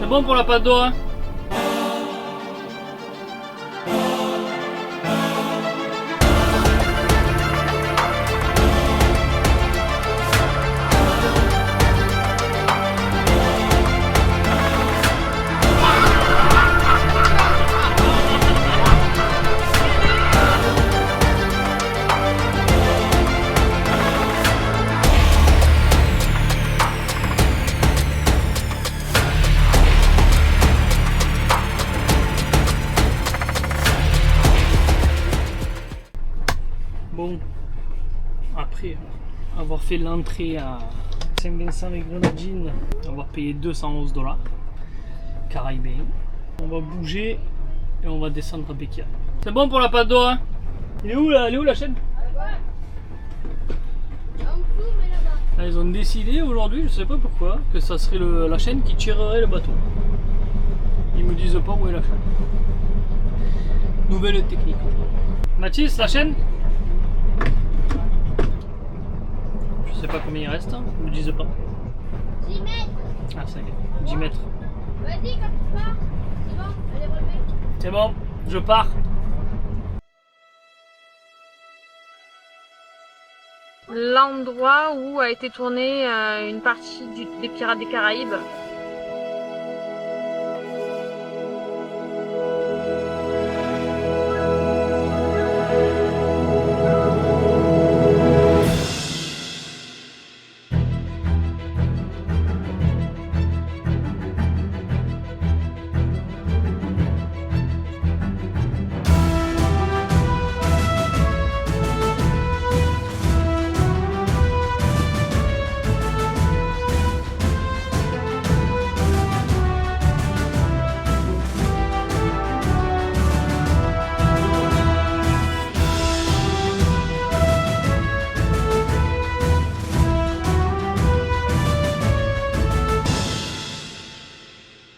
C'est bon pour la pâte d'eau, hein? Bon, après avoir fait l'entrée à Saint-Vincent-les-Grenadines, on va payer 211 $, caribéen. On va bouger et on va descendre à Békia. C'est bon pour la pâte d'eau, hein? Il est où là? Elle est où la chaîne? Là, ils ont décidé aujourd'hui, je sais pas pourquoi, que ça serait la chaîne qui tirerait le bateau. Ils me disent pas où est la chaîne. Nouvelle technique. Mathis, la chaîne? Je sais pas combien il reste, hein. Ils me disent pas. 10 mètres. Ah ça y est, 10 mètres. Vas-y, quand tu pars, c'est bon, allez, relevez. C'est bon, je pars. L'endroit où a été tournée une partie des Pirates des Caraïbes.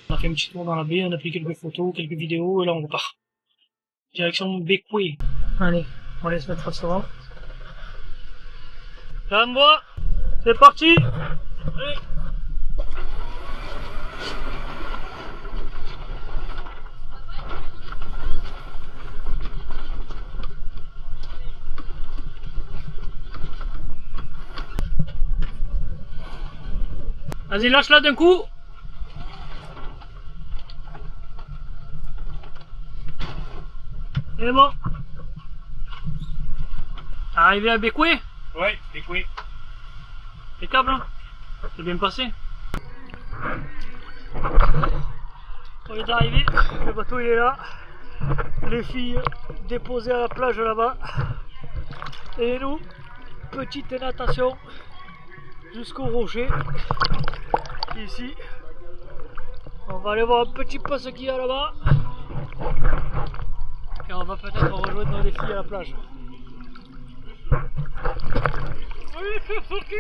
On a fait un petit tour dans la baie, on a pris quelques photos, quelques vidéos et là on repart. Direction Bécoué. Allez, on laisse mettre ça va. J'envoie, c'est parti. Allez. Vas-y, lâche-la d'un coup. C'est bon. Arrivé à Bécoué? Ouais, Bécoué. Impeccable, hein? C'est bien passé. On est arrivé, le bateau il est là. Les filles déposées à la plage là-bas. Et nous, petite natation jusqu'au rocher. Ici. On va aller voir un petit peu ce qu'il y a là-bas. Et on va peut-être rejoindre les filles à la plage. Oui, c'est parti!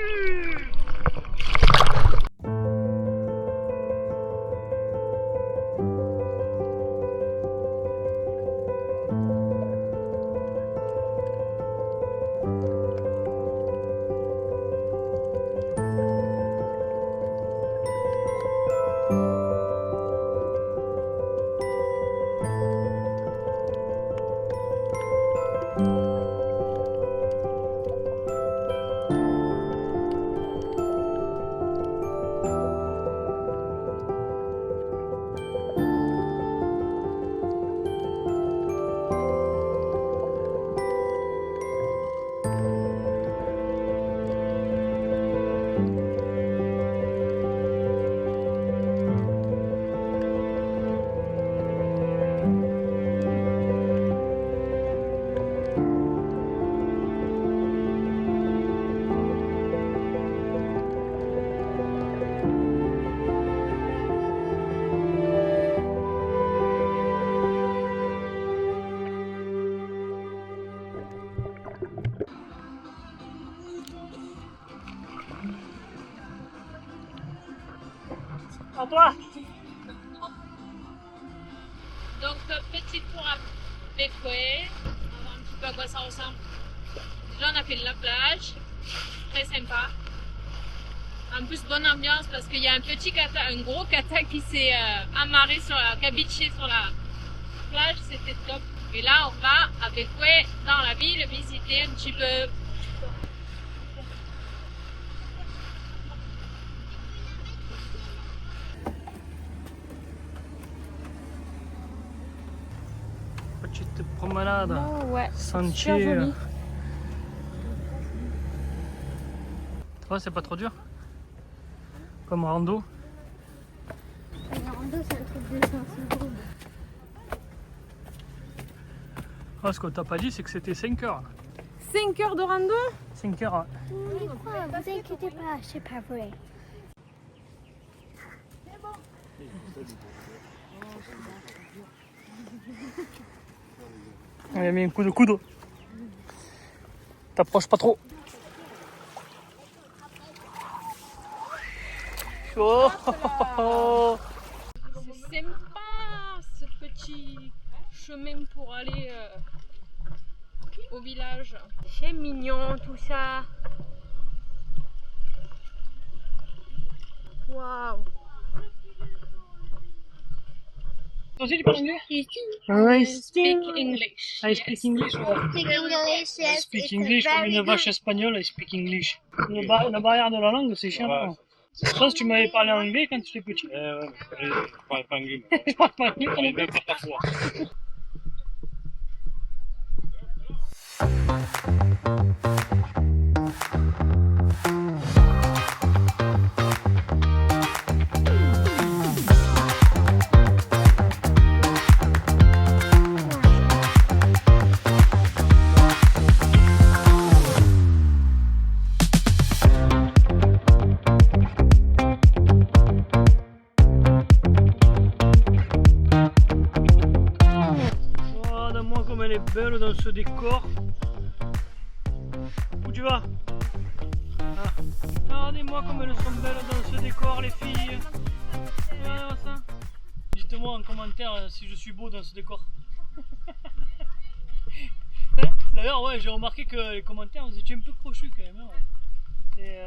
À toi. Donc petit tour à Bécoué, on va voir un petit peu à quoi ça ressemble. Déjà on a fait de la plage, très sympa. En plus, bonne ambiance parce qu'il y a un gros kata qui s'est amarré cabiché sur la plage, c'était top. Et là, on va avec Fouet dans la ville visiter un petit peu. Petite promenade, Oh, ouais. sentier. Super joli. Tu vois, c'est pas trop dur. Comme rando. Le rando, c'est un truc de 5 secondes. Ah, ce qu'on t'a pas dit, c'est que c'était 5 heures. 5 heures de rando? 5 heures. Oui, quoi, vous inquiétez pas, c'est pas vrai. On a mis un coup de coude. T'approches pas trop. Oh, C'est sympa ce petit chemin pour aller au village. C'est mignon tout ça. Waouh. Toi aussi tu parles anglais? I speak English. I speak English. Speak English, I yes, speak it's English comme very une vache good. espagnole, I speak English. La barrière de la langue, c'est chiant. Je pense que tu m'avais parlé anglais quand tu étais petit. Ouais, je parle pas anglais. Je parle pas anglais, On est même pas parfois. Regarde-moi comme elle est belle dans ce décor. Où tu vas? Ah. Regardez-moi comme elles sont belles dans ce décor, les filles. Regardez-moi ça. Dites-moi en commentaire si je suis beau dans ce décor. Hein? D'ailleurs, ouais, j'ai remarqué que les commentaires, vous étiez un peu crochus quand même. Hein, ouais. Et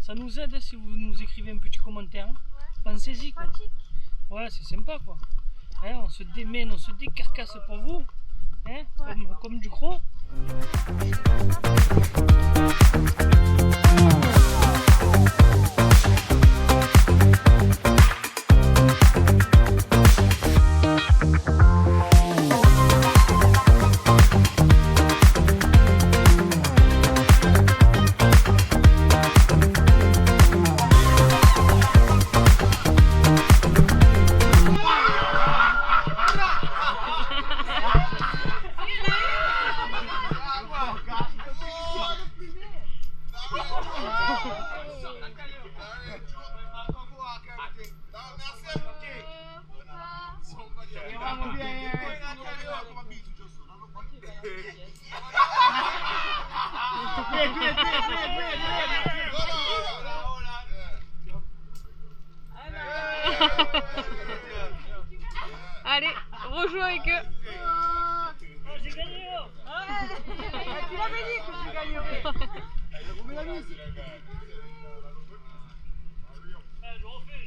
ça nous aide si vous nous écrivez un petit commentaire. Hein. Pensez-y quoi. Ouais, c'est sympa quoi. Hein, on se démène, on se décarcasse pour vous. Hein, comme du croc. Allez, rejoue avec eux. J'ai gagné. Tu l'avais dit que tu gagnerais. Je refais.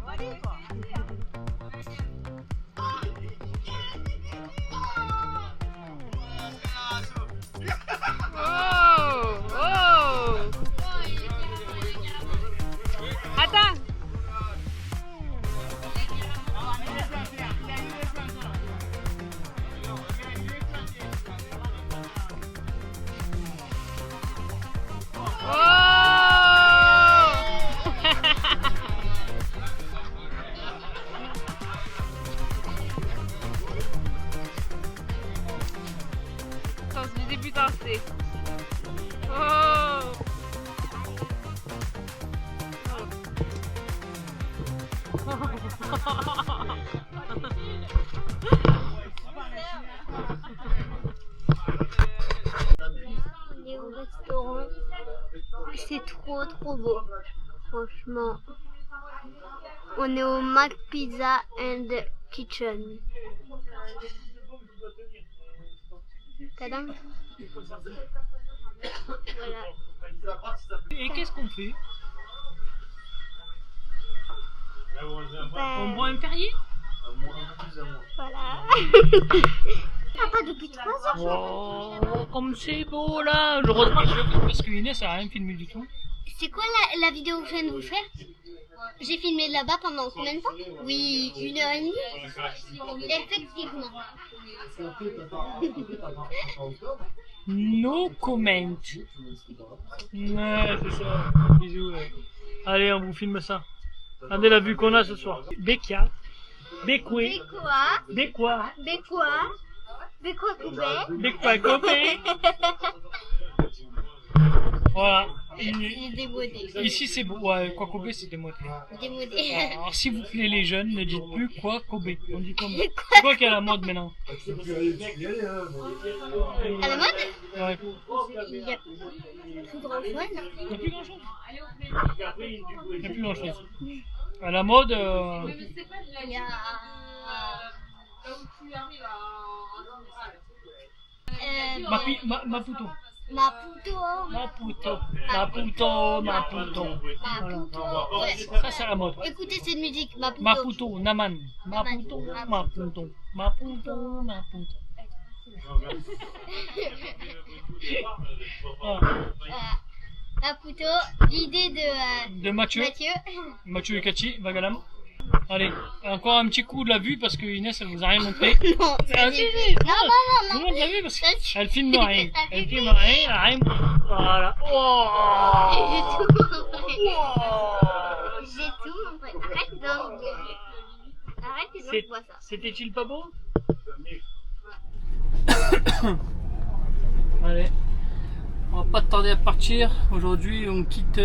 Vas-y. Attends. Sens du débutant, c'est. Oh! On est au restaurant. C'est trop beau. Franchement. On est au Mac Pizza and Kitchen. Tadam. Voilà. Et qu'est-ce qu'on fait? On boit un Perrier? Voilà. Papa, depuis 3 heures. Oh, comme c'est beau là! Heureusement que je le fais parce que Inès elle a rien filmé du tout. C'est quoi la vidéo que je viens de vous faire? J'ai filmé là-bas pendant combien de temps? Oui, 1h30. Effectivement. No comment. Ouais, c'est ça. Bisous. Allez, on vous filme ça. Regardez la vue qu'on a ce soir. Bekia. Bekwe. Bekwa. Bekwa Kopé. Voilà. Il est démodé. Ici c'est beau. Ouais, quoi Kobe c'est démodé. Démodé. Alors s'il vous plaît les jeunes, ne dites plus quoi Kobe. On dit comment? C'est quoi qui est à la mode maintenant? À la mode? Ouais. Il y a plus grand chose. Il n'y a plus grand chose. Il n'y a plus grand chose. À la mode. Il y a... Maputo. Maputo. Ouais. Ça c'est la mode. Écoutez cette musique, Maputo. Maputo, Naman. Maputo. Maputo, l'idée De Mathieu. Mathieu et Kachi, Vagalam. Allez, encore un petit coup de la vue parce que Inès elle vous a rien montré. Non, Ah, si, non. Tout le monde l'a vu parce qu'elle filme rien. Elle filme rien. Voilà. J'ai Oh. tout montré. Arrête donc. Arrête et donc vois ça. C'était-il pas beau? Allez, on va pas tarder à partir. Aujourd'hui, on quitte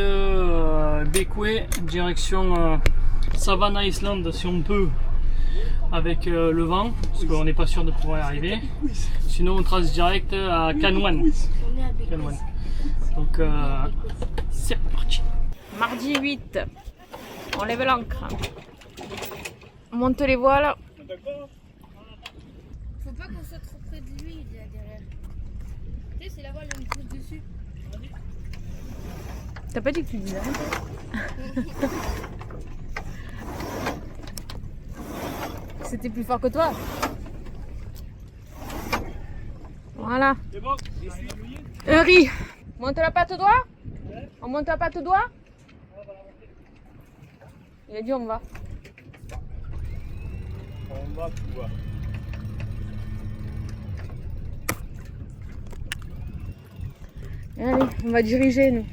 Bekwe, direction Savannah Island si on peut, avec le vent, parce qu'on n'est pas sûr de pouvoir y arriver. Sinon, on trace direct à Canouan. Donc, c'est parti. Mardi 8, on lève l'ancre. On monte les voiles. Faut pas qu'on soit trop près de lui derrière. Tu sais, c'est la voile, on me pousse dessus. T'as pas dit que tu disais rien? C'était plus fort que toi. Voilà. Henri, monte la patte au doigt. On monte la patte au doigt. Il a dit on va. On va pouvoir. Allez, on va diriger nous.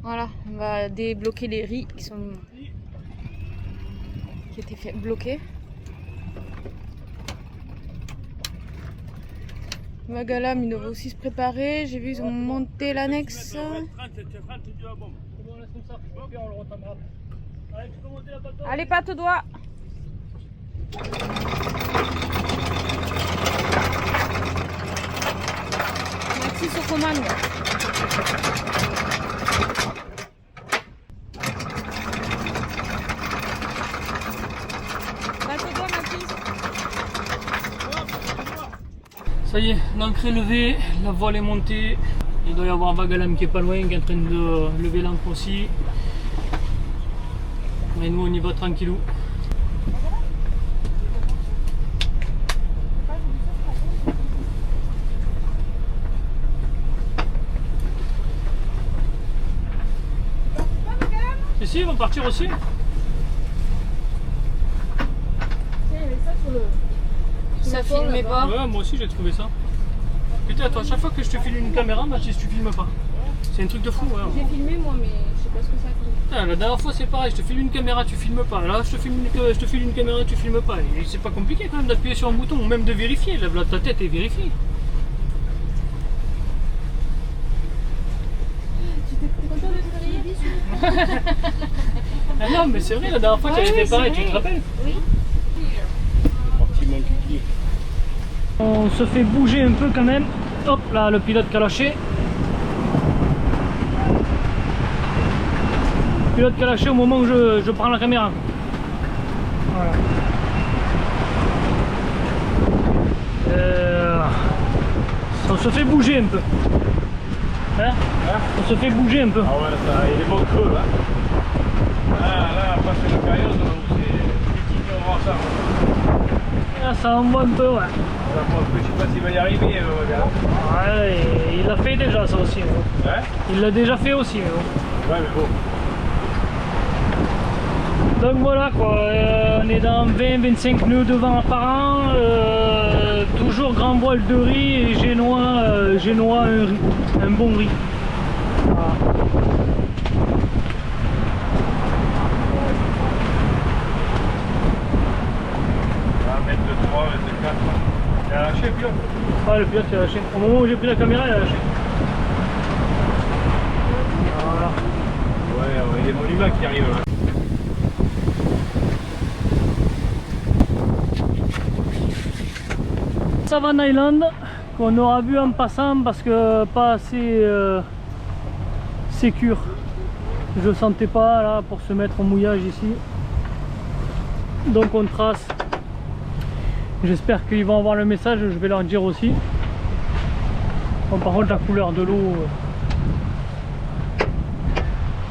Voilà, on va débloquer les riz qui étaient bloqués. Vagalam, il doit aussi se préparer. J'ai vu ils ont monté l'annexe. Allez, patte au doigt. Maxi sur commande. Ça y est, l'ancre est levée, la voile est montée. Il doit y avoir Vagalam qui est pas loin, qui est en train de lever l'ancre aussi. Et nous on y va tranquillou. Si, ils vont partir aussi. Il y avait ça sur le... Ça filmait pas. Ouais, moi aussi j'ai trouvé ça. Putain, toi, à chaque fois que je te file une caméra, Mathis, tu filmes pas. C'est un truc de fou, ouais. J'ai filmé moi, mais je sais pas ce que ça fait. Putain, la dernière fois c'est pareil, je te file une caméra, tu filmes pas. Là, je te file une caméra, tu filmes pas. Et c'est pas compliqué quand même d'appuyer sur un bouton ou même de vérifier. Lève là, ta tête et vérifie. T'es content de te réveiller? Ah non, mais c'est vrai, la dernière fois tu avais fait pareil, tu te rappelles? Oui. Parti mon kiki. On se fait bouger un peu quand même. Hop là, le pilote qui a lâché. Le pilote qui a lâché au moment où je prends la caméra. Voilà. On se fait bouger un peu. Hein? On se fait bouger un peu. Ah ouais, ça, il est bon creux là. Là, après c'est la période où c'est critique, on va voir ça. Là, ça envoie un peu, ouais. Je sais pas s'il va y arriver, regarde. Ouais, et il l'a fait déjà ça aussi. Hein? Il l'a déjà fait aussi. Hein? Ouais, mais bon. Donc voilà quoi, on est dans 20-25 nœuds de vent par an, toujours grand voile de riz et génois un bon riz. Voilà. Mètre de 3, mètre de 4. Il a lâché le pilote. Ouais, le pilote il a lâché. Au moment où j'ai pris la caméra, il a lâché. Voilà. Ouais, il y a mon humain qui arrive là. Savannah Island qu'on aura vu en passant parce que pas assez sécure. Je sentais pas là pour se mettre au mouillage ici. Donc on trace. J'espère qu'ils vont avoir le message, je vais leur dire aussi. Bon, par contre la couleur de l'eau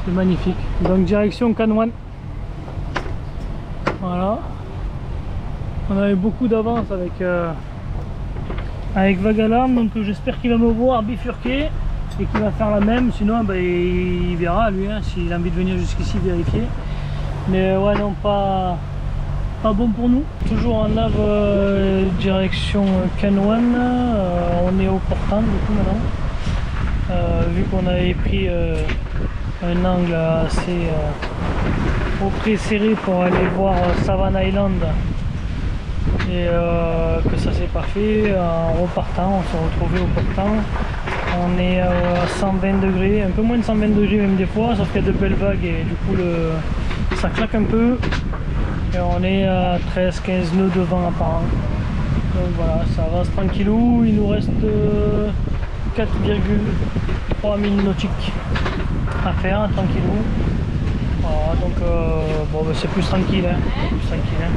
c'est magnifique. Donc direction Canouan. Voilà. On avait beaucoup d'avance avec Vague Alarme, donc j'espère qu'il va me voir bifurquer et qu'il va faire la même, sinon ben, il verra lui hein, s'il a envie de venir jusqu'ici vérifier. Mais ouais non, pas bon pour nous. Toujours en lave direction Canouan, on est au portant du coup maintenant. Vu qu'on avait pris un angle assez au près serré pour aller voir Savannah Island. Et que ça s'est pas fait, en repartant, on s'est retrouvé au portant. On est à 120 degrés, un peu moins de 120 degrés même des fois, sauf qu'il y a de belles vagues et du coup ça claque un peu. Et on est à 13-15 nœuds de vent apparent. Donc voilà, ça avance tranquillou, il nous reste 4,3 milles nautiques à faire, tranquillou. Voilà, donc bon, bah, c'est plus tranquille, hein. Plus tranquille hein.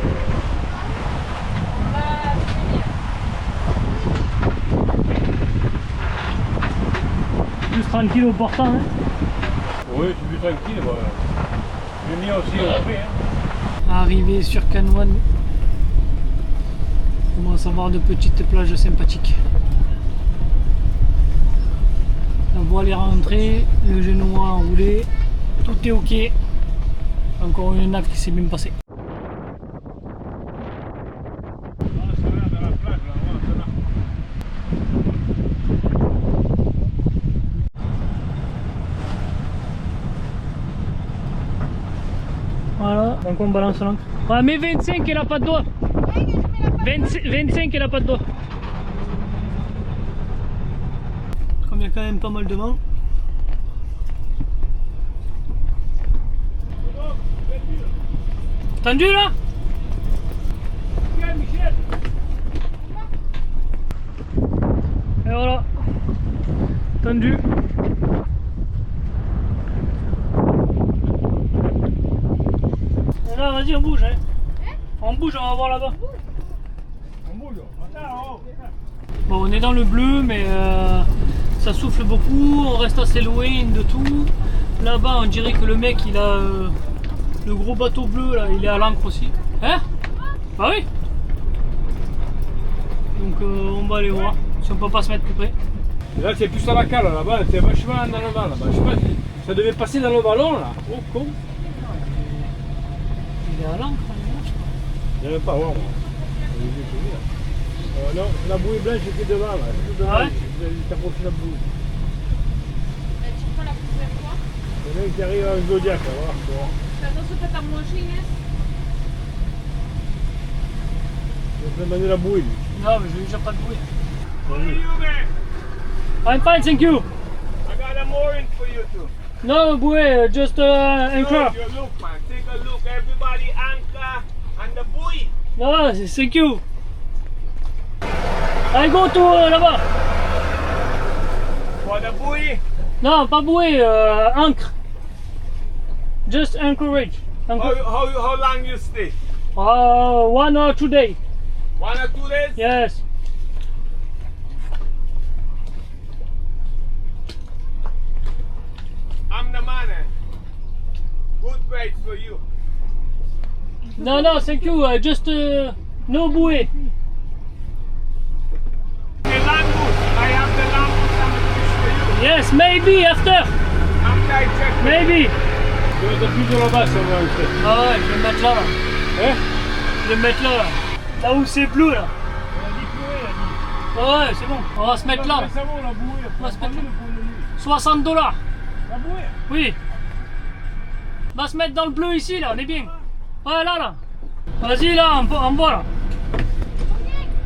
Plus tranquille au portant. Hein. Oui, tu es plus tranquille. Voilà. Le mien aussi au près. Hein. Arrivé sur Canouan, on commence à avoir de petites plages sympathiques. La voile est rentrée, le génois enroulé, tout est ok. Encore une nave qui s'est bien passée. Voilà, donc on balance l'ancre. Ouais, mais 25 elle a pas de doigt. 25 elle a pas de doigt. Comme il y a quand même pas mal de vent. Tendu là? Et voilà. Tendu. Là, vas-y, on bouge, hein. On bouge, on va voir là-bas. Bon, on est dans le bleu, mais ça souffle beaucoup, on reste assez loin de tout. Là-bas, on dirait que le mec, il a le gros bateau bleu, là, il est à l'ancre aussi. Hein? Bah oui. Donc, on va aller voir si on peut pas se mettre plus près. Là, c'est plus à la cale, là-bas, c'est vachement dans le vent, là-bas. Je sais pas, ça devait passer dans le ballon, là. Oh, con. Il est à l'ancre, Il n'y en a pas, ouais. Non, la bouée blanche était devant, là. Ah ouais? T'as approché la bouée. Tu prends la première fois. Il y en a un qui arrive en Zodiac, là, voilà. Fais attention pas à manger, Inès. Il va te demander la bouée, lui. Non, mais j'ai déjà pas de bruit. Vas-y. I'm fine, thank you. I got a mooring for you too. No, buoy, just anchor. You look, man. Take a look. Everybody anchor and the buoy. No, thank you. I go to là-bas. For the buoy? Non, pas bouée, ancre. Just anchorage. How long you stay? 1 or 2 days. 1 or 2 days? Yes. I'm the man. Good price for you. No, no, thank you. Just no bouée. The langus. I have the langus and the fish for you. Yes, maybe after. After I check. Maybe. Tu vas être plus là-bas, ça va aussi. Ah ouais, je vais me mettre là. Hein? Je vais me mettre là. Là où c'est bleu là. Ah ouais, c'est bon. On va se mettre là. Ça va, la bouée. On va se mettre là. La $60. bouée? Oui. On va se mettre dans le bleu ici là, on est bien. Ouais, là, là. Vas-y là, en bas là.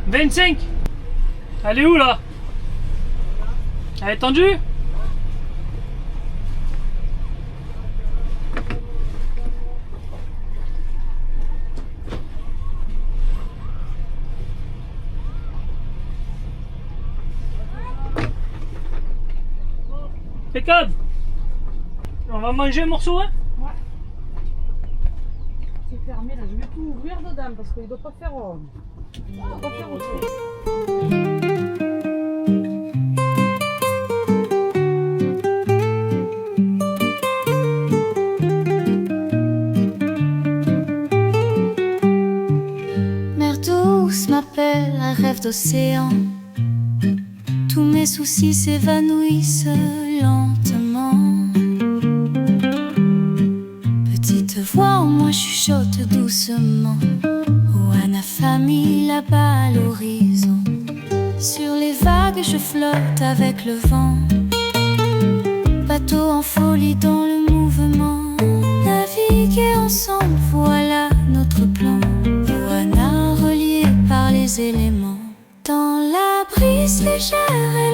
25. Elle est où là? Elle est tendue? Impeccable. On va manger un morceau, hein? C'est fermé là, je vais tout ouvrir dedans parce qu'il ne doit pas faire. Il doit pas faire autre chose. Mer douce m'appelle, un rêve d'océan. Tous mes soucis s'évanouissent lentement. Petite voix en moi chuchote doucement. Oana famille là-bas à l'horizon. Sur les vagues je flotte avec le vent. Bateau en folie dans le mouvement. Naviguer ensemble, voilà notre plan. Oana relié par les éléments. Dans la brise légère.